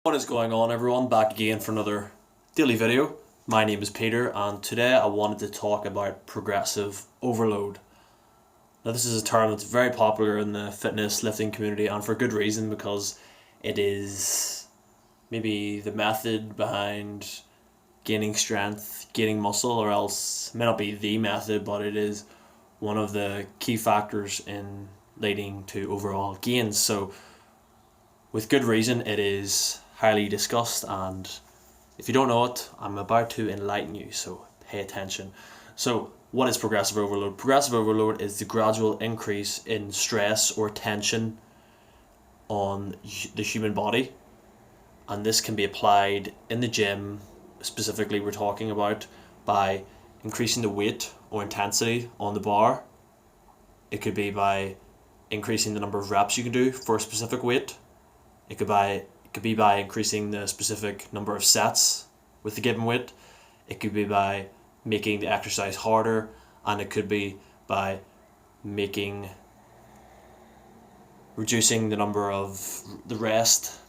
What is going on, everyone? Back again for another daily video. My name is Peter, and today I wanted to talk about progressive overload. Now, this is a term that's very popular in the fitness lifting community, and for good reason, because it is maybe the method behind gaining strength, gaining muscle, or else it may not be the method, but it is one of the key factors in leading to overall gains. So with good reason, it is highly discussed, and if you don't know it, I'm about to enlighten you, so pay attention. So what is progressive overload? Progressive overload is the gradual increase in stress or tension on the human body, and this can be applied in the gym. Specifically, we're talking about by increasing the weight or intensity on the bar. It could be by increasing the number of reps you can do for a specific weight. It could be by increasing the specific number of sets with the given weight. It could be by making the exercise harder, and it could be by reducing the number of the rest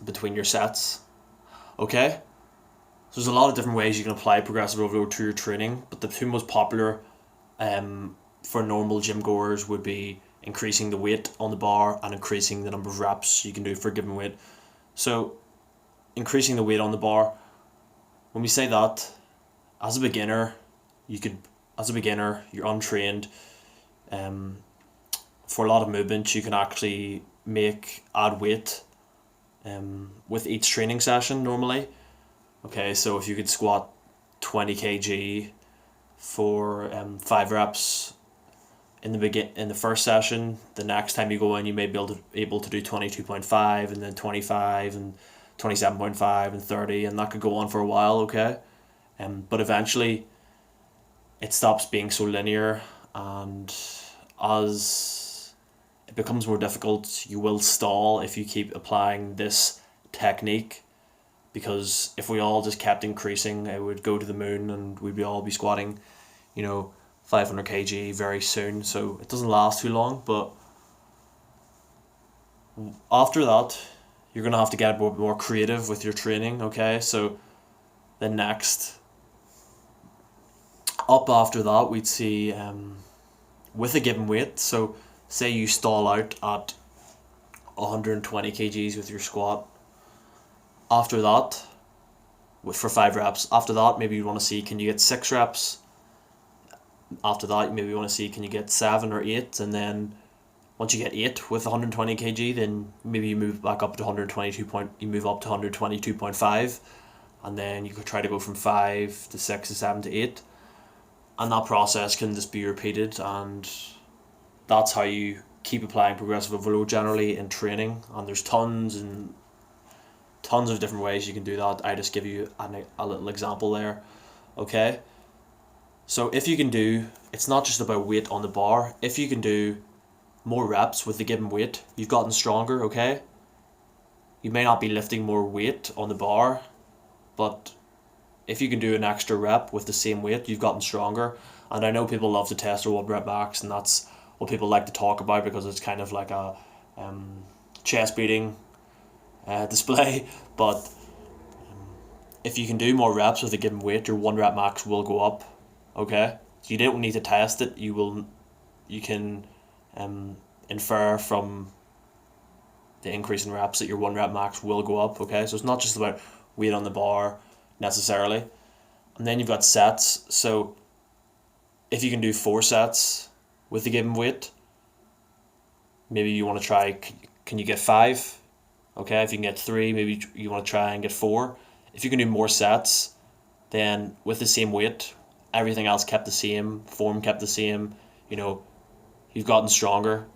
between your sets. Okay? So there's a lot of different ways you can apply progressive overload to your training, but the two most popular for normal gym goers would be increasing the weight on the bar and increasing the number of reps you can do for a given weight. So increasing the weight on the bar, when we say that, as a beginner, you're untrained, for a lot of movements you can actually add weight with each training session normally. Okay, so if you could squat 20 kg for 5 reps in the first session, the next time you go in you may be able to do 22.5 and then 25 and 27.5 and 30, and that could go on for a while, okay? But eventually it stops being so linear, and as it becomes more difficult, you will stall if you keep applying this technique, because if we all just kept increasing, it would go to the moon and we'd all be squatting, 500 kg very soon. So it doesn't last too long, but after that you're going to have to get more creative with your training, okay? So the next up after that, we'd see with a given weight. So say you stall out at 120 kgs with your squat. After that, for 5 reps, after that maybe you want to see, can you get 6 reps? After that, maybe you want to see, can you get 7 or 8? And then once you get 8 with 120 kg, then maybe you move back up to 122.5, and then you could try to go from 5 to 6 to 7 to 8, and that process can just be repeated, and that's how you keep applying progressive overload generally in training. And there's tons of different ways you can do that. I just give you a little example there, okay? So if you can it's not just about weight on the bar. If you can do more reps with the given weight, you've gotten stronger, okay? You may not be lifting more weight on the bar, but if you can do an extra rep with the same weight, you've gotten stronger. And I know people love to test their 1 rep max, and that's what people like to talk about because it's kind of like a chest beating display. But if you can do more reps with a given weight, your 1 rep max will go up. Okay, so you don't need to test it. You can infer from the increase in reps that your 1 rep max will go up. Okay, so it's not just about weight on the bar necessarily. And then you've got sets. So if you can do 4 sets with the given weight, maybe you want to try, can you get 5? Okay, if you can get 3, maybe you want to try and get 4. If you can do more sets, then with the same weight, everything else kept the same, form kept the same, you've gotten stronger.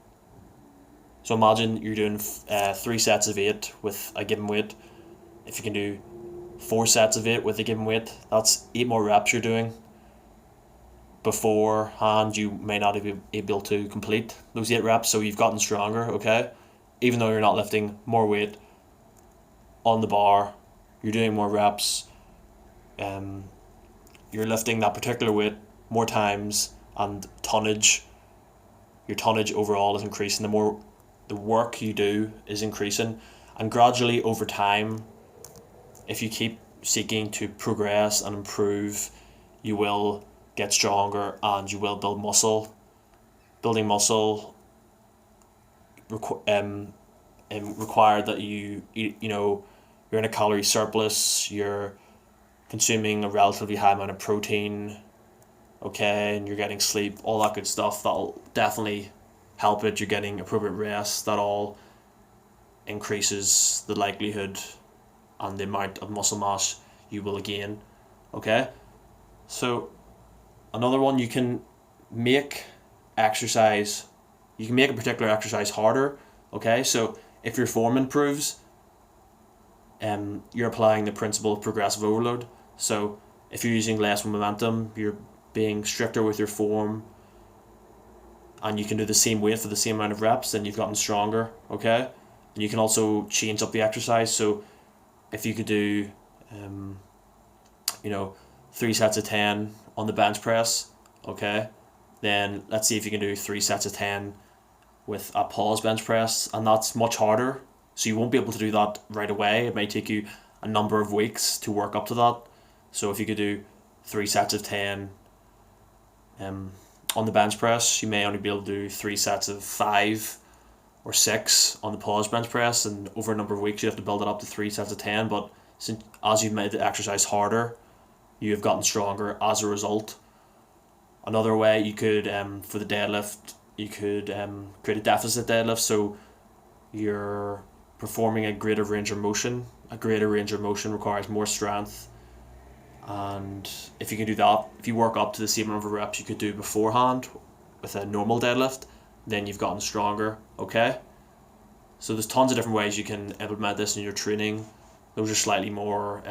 So imagine you're doing 3 sets of 8 with a given weight. If you can do 4 sets of 8 with a given weight, that's 8 more reps you're doing. Beforehand, you may not be able to complete those 8 reps, so you've gotten stronger, okay? Even though you're not lifting more weight on the bar, you're doing more reps, you're lifting that particular weight more times, and your tonnage overall is increasing. The more the work you do is increasing, And gradually over time, if you keep seeking to progress and improve, you will get stronger and you will build muscle. Building muscle require that you eat, you're in a calorie surplus, you're consuming a relatively high amount of protein, okay, and you're getting sleep, all that good stuff. That'll definitely help it. You're getting appropriate rest. That all increases the likelihood and the amount of muscle mass you will gain, okay. So another one, you can make exercise, you can make a particular exercise harder, okay. So if your form improves, you're applying the principle of progressive overload. So if you're using less momentum, you're being stricter with your form, and you can do the same weight for the same amount of reps, then you've gotten stronger, okay. And you can also change up the exercise. So if you could do 3 sets of 10 on the bench press, okay, then let's see if you can do 3 sets of 10 with a pause bench press, and that's much harder. So you won't be able to do that right away. It may take you a number of weeks to work up to that. So if you could do 3 sets of 10 on the bench press, you may only be able to do 3 sets of 5 or 6 on the pause bench press, and over a number of weeks you have to build it up to 3 sets of 10. But since, as you've made the exercise harder, you have gotten stronger as a result. Another way you could, for the deadlift, you could create a deficit deadlift. So you're performing a greater range of motion. A greater range of motion requires more strength, and if you can do that, if you work up to the same number of reps you could do beforehand with a normal deadlift, then you've gotten stronger, okay. So there's tons of different ways you can implement this in your training. Those are slightly more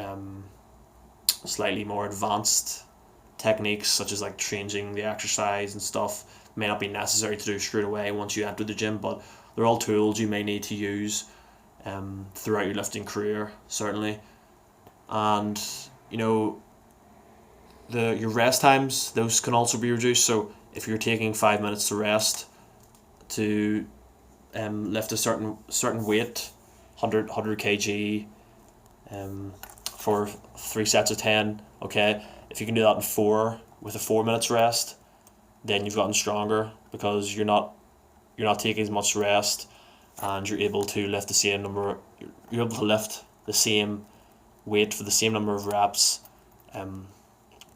advanced techniques, such as like changing the exercise and stuff. May not be necessary to do straight away once you enter the gym, but they're all tools you may need to use throughout your lifting career, certainly. And your rest times, those can also be reduced. So if you're taking 5 minutes to rest to lift a certain weight, 100 kg, for 3 sets of 10, okay, if you can do that in 4 with a 4 minutes rest, then you've gotten stronger, because you're not taking as much rest, and you're able to lift the same number. You're able to lift the same weight for the same number of reps,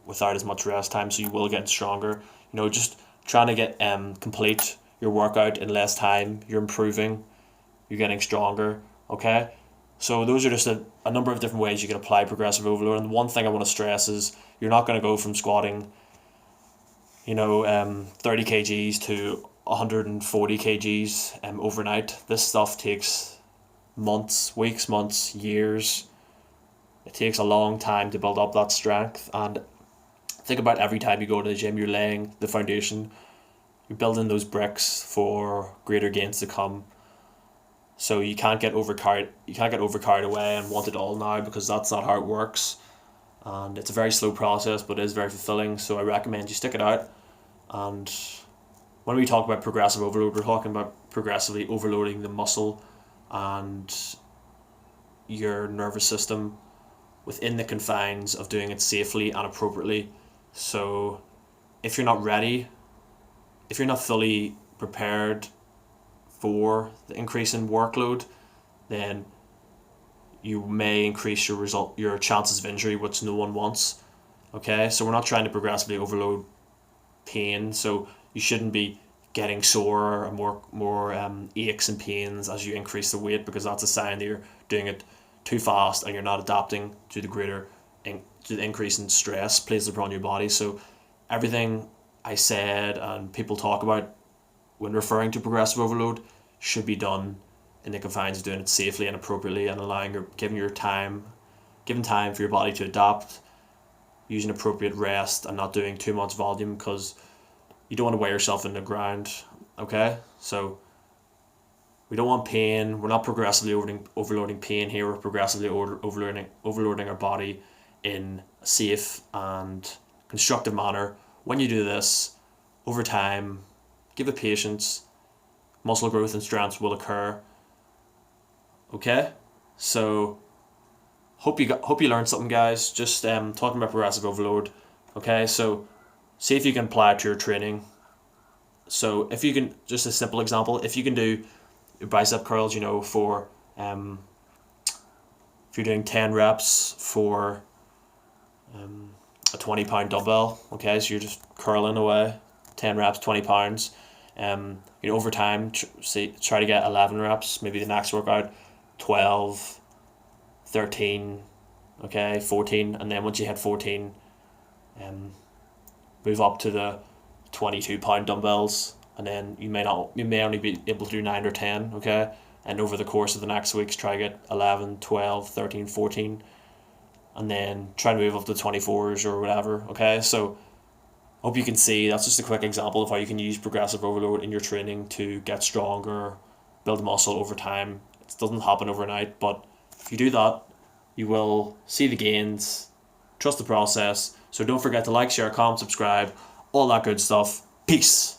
without as much rest time. So you will get stronger. Just trying to get complete your workout in less time. You're improving. You're getting stronger. Okay. So those are just a number of different ways you can apply progressive overload. And one thing I want to stress is you're not going to go from squatting 30 kgs to 140 kgs overnight. This stuff takes months, weeks, months, years. It takes a long time to build up that strength. And think about every time you go to the gym, you're laying the foundation. You're building those bricks for greater gains to come. So you can't get overcarried away and want it all now, because that's not how it works. And it's a very slow process, but it is very fulfilling. So I recommend you stick it out. And when we talk about progressive overload, we're talking about progressively overloading the muscle and your nervous system within the confines of doing it safely and appropriately. So if you're not ready, if you're not fully prepared for the increase in workload, then you may increase your chances of injury, which no one wants. Okay, so we're not trying to progressively overload pain, so you shouldn't be getting sore or more aches and pains as you increase the weight, because that's a sign that you're doing it too fast and you're not adapting to the increase in stress placed upon your body. So everything I said and people talk about when referring to progressive overload should be done in the confines of doing it safely and appropriately, and giving time for your body to adapt, using appropriate rest, and not doing too much volume, because you don't want to wear yourself in the ground. Okay, so we don't want pain. We're not progressively overloading pain here. We're progressively overloading our body in a safe and constructive manner. When you do this over time, give it patience, muscle growth and strength will occur. Okay? So hope you learned something, guys. Just talking about progressive overload. Okay, so see if you can apply it to your training. So if you can, just a simple example, if you can do your bicep curls, for if you're doing 10 reps for a 20-pound dumbbell, okay, so you're just curling away 10 reps, 20 pounds. Over time, try to get 11 reps, maybe the next workout 12, 13, okay, 14, and then once you hit 14, move up to the 22-pound dumbbells, and then you may only be able to do 9 or 10, okay, and over the course of the next weeks try to get 11, 12, 13, 14, and then try to move up to 24s or whatever, okay. So hope you can see that's just a quick example of how you can use progressive overload in your training to get stronger, build muscle over time. It doesn't happen overnight, but if you do that, you will see the gains. Trust the process. So don't forget to like, share, comment, subscribe, all that good stuff. Peace.